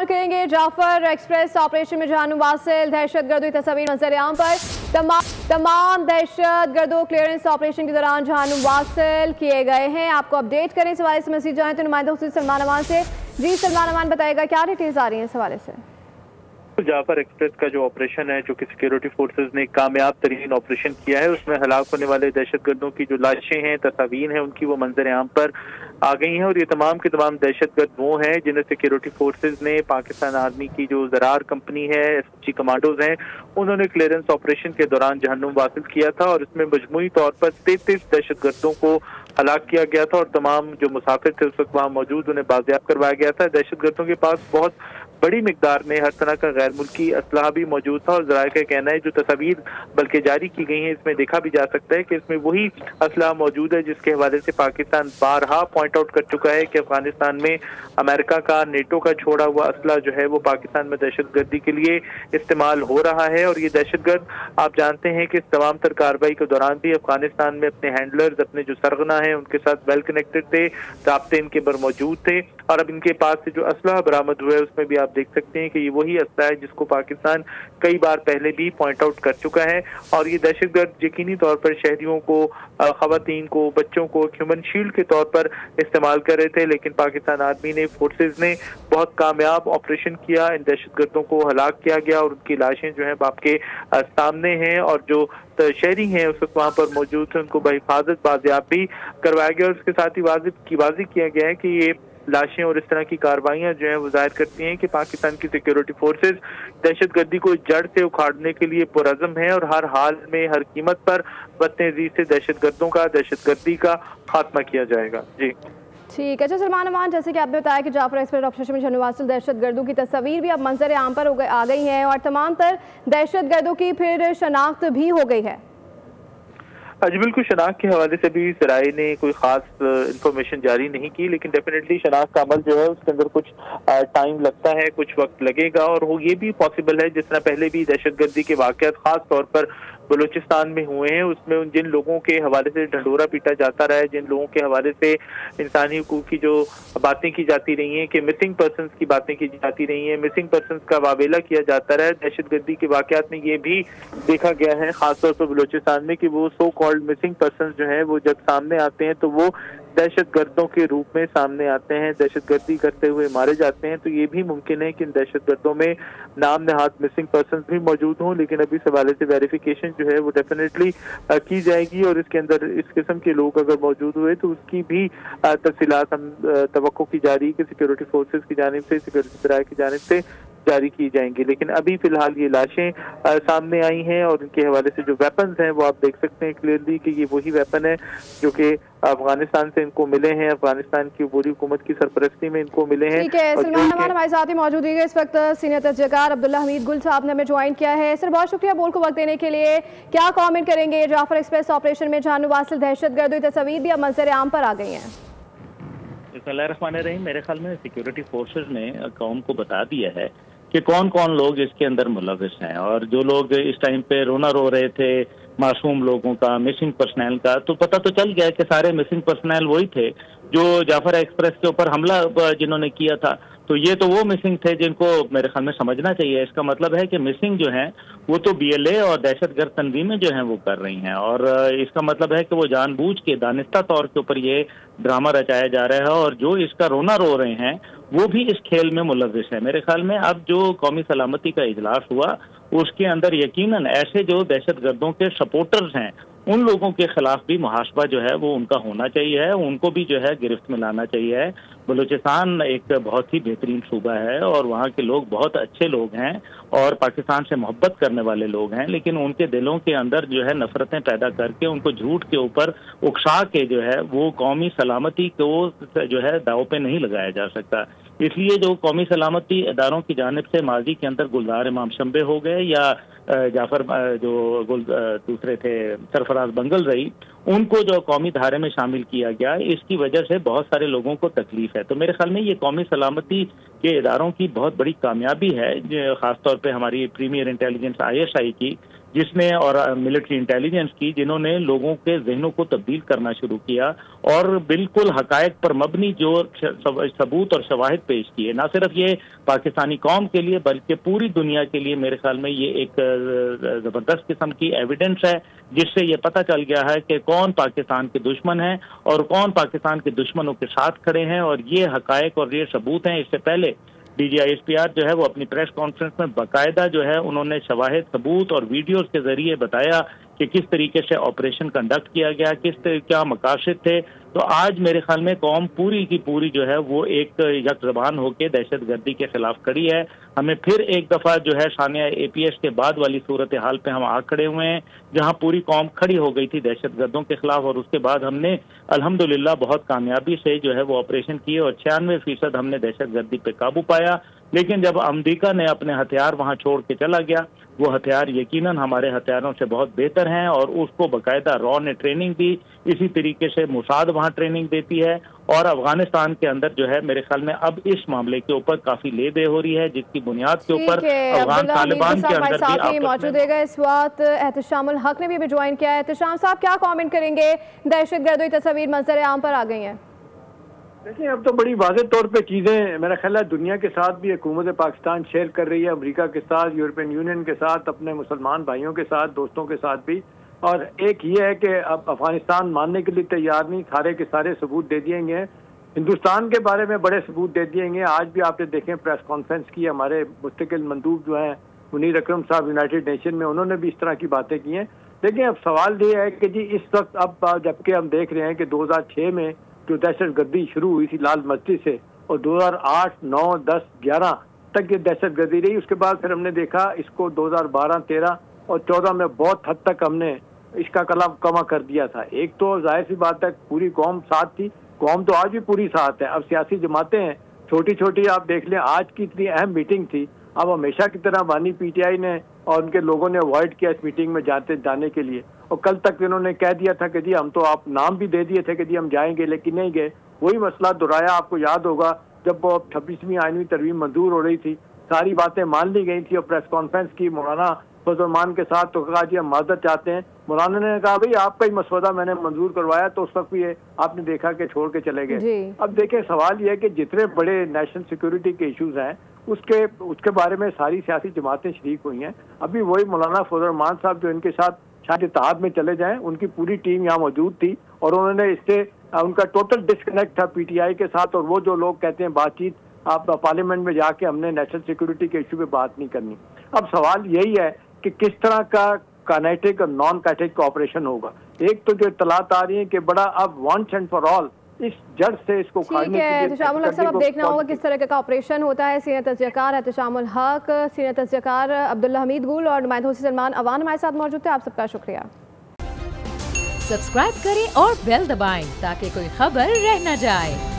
करेंगे Jafar express operation में जानू वासिल दहशतगर्दी तस्वीर मंजर-ए-आम पर तमाम दहशतगर्दों क्लियरेंस ऑपरेशन के दौरान जानू वासिल किए गए हैं। आपको अपडेट करें इस हवाले से मज़ीद जाएं तो नुमाइंदा हुसैन सलमान अमान से। जी सलमान अमान बताएगा क्या डिटेल्स आ रही हैं इस हवाले से। जाफर एक्सप्रेस का जो ऑपरेशन है, जो कि सिक्योरिटी फोर्सेस ने कामयाब तरीन ऑपरेशन किया है, उसमें हलाक होने वाले दहशतगर्दों की जो लाशें हैं, तस्वीर हैं उनकी, वो मंजर-ए-आम पर आ गई हैं। और ये तमाम के तमाम दहशतगर्द वो हैं जिन्हें सिक्योरिटी फोर्सेस ने, पाकिस्तान आर्मी की जो ज़रार कंपनी है, SG कमांडोज हैं, उन्होंने क्लियरेंस ऑपरेशन के दौरान जहन्नुम वासिल किया था। और इसमें मजमूई तौर पर 33 दहशतगर्दों को हलाक किया गया था और तमाम जो मुसाफिर थे उस वक्त वहाँ मौजूद, उन्हें बाजियाब करवाया गया था। दहशतगर्दों के पास बहुत बड़ी मिकदार में हर तरह का गैर मुल्की असलहा भी मौजूद था। और ज़राए का कहना है, जो तस्वीर बल्कि जारी की गई हैं, इसमें देखा भी जा सकता है कि इसमें वही असलहा मौजूद है जिसके हवाले से पाकिस्तान बारहा पॉइंट आउट कर चुका है कि अफगानिस्तान में अमेरिका का, नेटो का छोड़ा हुआ असलहा जो है वो पाकिस्तान में दहशतगर्दी के लिए इस्तेमाल हो रहा है। और ये दहशतगर्द, आप जानते हैं कि इस तमाम तर कार्रवाई के दौरान भी अफगानिस्तान में अपने हैंडलर्स, अपने जो सरगना है उनके साथ वेल कनेक्टेड थे, राब्ते इनके बर मौजूद थे। और अब इनके पास से जो असलहा बरामद हुआ है उसमें भी आप देख सकते हैं कि ये वही असलहा है जिसको पाकिस्तान कई बार पहले भी पॉइंट आउट कर चुका है। और ये दहशतगर्द यकीनी तौर पर शहरियों को, खवातीन को, बच्चों को ह्यूमन शील्ड के तौर पर इस्तेमाल कर रहे थे। लेकिन पाकिस्तान आर्मी ने, फोर्सेज ने बहुत कामयाब ऑपरेशन किया, इन दहशतगर्दों को हलाक किया गया और उनकी लाशें जो है आपके सामने हैं। और जो शहरी हैं उस वक्त वहाँ पर मौजूद थे, उनको बहिफाजत बाजियाब भी करवाया गया। और उसके साथ ही वाज़िह किया गया है कि ये लाशें और इस तरह की कार्रवाइयाँ जो हैं वो जाहिर करती हैं कि पाकिस्तान की सिक्योरिटी फोर्सेज दहशतगर्दी को जड़ से उखाड़ने के लिए पुरअज़म है और हर हाल में, हर कीमत पर बदतमीजी से दहशतगर्दी का खात्मा किया जाएगा। जी ठीक है। अच्छा सलमान अमान, जैसे कि आपने बताया कि जाफर एक्सप्रेस ऑपरेशन में जानू वासिल दहशतगर्दों की तस्वीर भी अब मंजर-ए-आम पर आ गई हैं और तमाम तर दहशतगर्दों की फिर शनाख्त भी हो गई है। जी बिल्कुल, शनाख्त के हवाले से भी सराय ने कोई खास इंफॉर्मेशन जारी नहीं की, लेकिन डेफिनेटली शनाख्त का अमल जो है उसके अंदर कुछ टाइम लगता है, कुछ वक्त लगेगा। और वो ये भी पॉसिबल है, जिस तरह पहले भी दहशतगर्दी के वाक़यात खास तौर पर बलूचिस्तान में हुए हैं, उसमें जिन लोगों के हवाले से ढंढोरा पीटा जाता रहा है, जिन लोगों के हवाले से इंसानी हुकूक की जो बातें की जाती रही हैं, कि मिसिंग पर्सनस की बातें की जाती रही हैं, मिसिंग पर्सनस का वावेला किया जाता रहा है, दहशतगर्दी के वाक़यात में ये भी देखा गया है खासतौर पर बलूचिस्तान में कि वो सो कॉल्ड मिसिंग पर्सनस जो हैं वो जब सामने आते हैं तो वो दहशतगर्दों के रूप में सामने आते हैं, दहशतगर्दी करते हुए मारे जाते हैं। तो ये भी मुमकिन है कि इन दहशतगर्दों में नाम नहाद मिसिंग पर्सनस भी मौजूद हों, लेकिन अभी इस हवाले से वेरिफिकेशन जो है वो डेफिनेटली की जाएगी। और इसके अंदर इस किस्म के लोग अगर मौजूद हुए तो उसकी भी तफसीलात हम तवक्को की जा रही है कि सिक्योरिटी फोर्सेज की जानिब से, सिक्योरिटी सराय की जानिब से जारी की जाएंगी। लेकिन अभी फिलहाल ये लाशें सामने आई हैं और इनके हवाले से जो वेपन्स हैं वो आप देख सकते हैं क्लियरली कि ये वही वेपन है जो कि अफगानिस्तान से इनको मिले हैं, अफगानिस्तान की पूरी हुकूमत की सरपरस्ती में इनको मिले हैं। ठीक है, सलमान अमान हमारे साथ ही मौजूद है इस वक्त सीनियर तजज़ियाकार अब्दुल्ला हमीद गुल साहब ने हमें ज्वाइन किया है। सर बहुत शुक्रिया बोल को वक्त देने के लिए। क्या कमेंट करेंगे, जाफर एक्सप्रेस ऑपरेशन में जानू वासिल दहशतगर्दी तस्वीर भी अब मंजर-ए-आम पर आ गई हैं। बिस्मिल्लाहिर्रहमानिर्रहीम, मेरे ख्याल में सिक्योरिटी फोर्सेज ने कौम को बता दिया है कि कौन कौन लोग इसके अंदर मुलविस हैं। और जो लोग इस टाइम पे रोना रो रहे थे मासूम लोगों का, मिसिंग पर्सनल का, तो पता तो चल गया कि सारे मिसिंग पर्सनल वही थे जो जाफर एक्सप्रेस के ऊपर हमला जिन्होंने किया था। तो ये तो वो मिसिंग थे जिनको मेरे ख्याल में समझना चाहिए। इसका मतलब है कि मिसिंग जो हैं वो तो BLA और दहशतगर्द तंजीमें जो हैं वो कर रही हैं। और इसका मतलब है कि वो जानबूझ के दानिस्ता तौर के ऊपर ये ड्रामा रचाया जा रहा है और जो इसका रोना रो रहे हैं वो भी इस खेल में मुलविस है। मेरे ख्याल में अब जो कौमी सलामती का इजलास हुआ उसके अंदर यकीनन ऐसे जो दहशतगर्दों के सपोर्टर्स हैं उन लोगों के खिलाफ भी मुहासबा जो है वो उनका होना चाहिए, उनको भी जो है गिरफ्त में लाना चाहिए। बलूचिस्तान एक बहुत ही बेहतरीन सूबा है और वहाँ के लोग बहुत अच्छे लोग हैं और पाकिस्तान से मोहब्बत करने वाले लोग हैं, लेकिन उनके दिलों के अंदर जो है नफरतें पैदा करके उनको झूठ के ऊपर उकसा के जो है वो कौमी सलामती को जो है दाव पे नहीं लगाया जा सकता। इसलिए जो कौमी सलामती इदारों की जानिब से माजी के अंदर गुलजार इमाम शंबे हो गए या जाफर जो दूसरे थे सरफराज बंगल रही, उनको जो कौमी धारे में शामिल किया गया, इसकी वजह से बहुत सारे लोगों को तकलीफ है। तो मेरे ख्याल में ये कौमी सलामती के इदारों की बहुत बड़ी कामयाबी है, खासतौर पे हमारी प्रीमियर इंटेलिजेंस ISI की, जिसने और मिलिट्री इंटेलिजेंस की, जिन्होंने लोगों के जहनों को तब्दील करना शुरू किया और बिल्कुल हकायक पर मबनी जो सबूत और शवाहिद पेश किए, ना सिर्फ ये पाकिस्तानी कौम के लिए बल्कि पूरी दुनिया के लिए मेरे ख्याल में ये एक ज़बरदस्त किस्म की एविडेंस है, जिससे ये पता चल गया है कि कौन पाकिस्तान के दुश्मन हैं और कौन पाकिस्तान के दुश्मनों के साथ खड़े हैं। और ये हकायक और ये सबूत हैं। इससे पहले DGISPR जो है वो अपनी प्रेस कॉन्फ्रेंस में बाकायदा जो है उन्होंने शवाहिद, सबूत और वीडियोस के जरिए बताया कि किस तरीके से ऑपरेशन कंडक्ट किया गया, क्या मकासद थे। तो आज मेरे ख्याल में कौम पूरी की पूरी जो है वो एक यकज़बान होकर दहशत गर्दी के खिलाफ खड़ी है। हमें फिर एक दफ़ा जो है सानिया APS के बाद वाली सूरत हाल पे हम आ खड़े हुए हैं, जहां पूरी कौम खड़ी हो गई थी दहशत गर्दों के खिलाफ। और उसके बाद हमने अल्हम्दुलिल्लाह बहुत कामयाबी से जो है वो ऑपरेशन किए और 96% हमने दहशत गर्दी पे काबू पाया। लेकिन जब अमेरिका ने अपने हथियार वहां छोड़ के चला गया, वो हथियार यकीनन हमारे हथियारों से बहुत बेहतर हैं और उसको बाकायदा रॉ ने ट्रेनिंग दी। इसी तरीके से मोसाद वहां ट्रेनिंग देती है और अफगानिस्तान के अंदर जो है मेरे ख्याल में अब इस मामले के ऊपर काफी ले दे हो रही है, जिसकी बुनियाद के ऊपर अफगान तालिबान के अंदर भी मौजूद है। इस वक्त एहतशामुल हक ने भी ज्वाइन किया है। एहतशाम साहब, क्या कमेंट करेंगे? दहशत गर्दी तस्वीर मंजर आम पर आ गई हैं। देखिए, अब तो बड़ी वाज़ेह तौर पे चीज़ें मेरा ख्याल है दुनिया के साथ भी हुकूमत पाकिस्तान शेयर कर रही है, अमेरिका के साथ, यूरोपियन यूनियन के साथ, अपने मुसलमान भाइयों के साथ, दोस्तों के साथ भी। और एक ये है कि अब अफगानिस्तान मानने के लिए तैयार नहीं, सारे के सारे सबूत दे दिए गए। हिंदुस्तान के बारे में बड़े सबूत दे दिए गए। आज भी आपने देखें प्रेस कॉन्फ्रेंस की, हमारे मुस्तकिल मंदूब जो हैं मुनीर अकरम साहब यूनाइटेड नेशन में, उन्होंने भी इस तरह की बातें की हैं। लेकिन अब सवाल ये है कि जी इस वक्त अब जबकि हम देख रहे हैं कि 2006 में जो दहशत गर्दी शुरू हुई थी लाल मस्जिद से, और 2008, 9, 10, 11 तक ये दहशत गर्दी रही। उसके बाद फिर हमने देखा इसको 2012, 13 और 14 में बहुत हद तक हमने इसका कमा कर दिया था। एक तो जाहिर सी बात है पूरी कौम साथ थी, कौम तो आज भी पूरी साथ है। अब सियासी जमातें हैं छोटी छोटी, आप देख लें आज की इतनी अहम मीटिंग थी, अब हमेशा की तरह बानी PTI ने और उनके लोगों ने अवॉइड किया इस मीटिंग में जाने के लिए। और कल तक इन्होंने कह दिया था कि जी हम तो, आप नाम भी दे दिए थे कि जी हम जाएंगे, लेकिन नहीं गए। वही मसला दोहराया। आपको याद होगा जब वो 26वीं आईनी तरमीम मंजूर हो रही थी, सारी बातें मान ली गई थी और प्रेस कॉन्फ्रेंस की मौलाना फजल के साथ, तो कहा जी हम माजरत चाहते हैं। मौलाना ने कहा भाई आपका ही मसौदा मैंने मंजूर करवाया, तो उस वक्त भी आपने देखा कि छोड़ के चले गए। अब देखें, सवाल यह है कि जितने बड़े नेशनल सिक्योरिटी के इश्यूज हैं उसके बारे में सारी सियासी जमातें शरीक हुई हैं। अभी वही मौलाना फजल साहब जो इनके साथ शायद इत्तेहाद में चले जाएं, उनकी पूरी टीम यहाँ मौजूद थी और उन्होंने इससे उनका टोटल डिस्कनेक्ट था PTI के साथ। और वो जो लोग कहते हैं बातचीत, आप पार्लियामेंट में जाके हमने नेशनल सिक्योरिटी के इशू पे बात नहीं करनी। अब सवाल यही है कि किस तरह का काइनेटिक और नॉन काइनेटिक कॉपरेशन होगा। एक तो जो इत्तलात आ रही है कि बड़ा अब वंस एंड फॉर ऑल इस जड़ से इसको खाने के लिए शामुल हक साहब, अब देखना होगा किस तरह का ऑपरेशन होता है। सीनियर तज्ज़ियाकार एहतशामुल हक, सीनियर तज्ज़ियाकार अब्दुल्ला हमीद गुल और नुमाइंदा हुसैन सलमान अवान हमारे साथ मौजूद थे। आप सबका शुक्रिया। सब्सक्राइब करें और बेल दबाएं ताकि कोई खबर रह न जाए।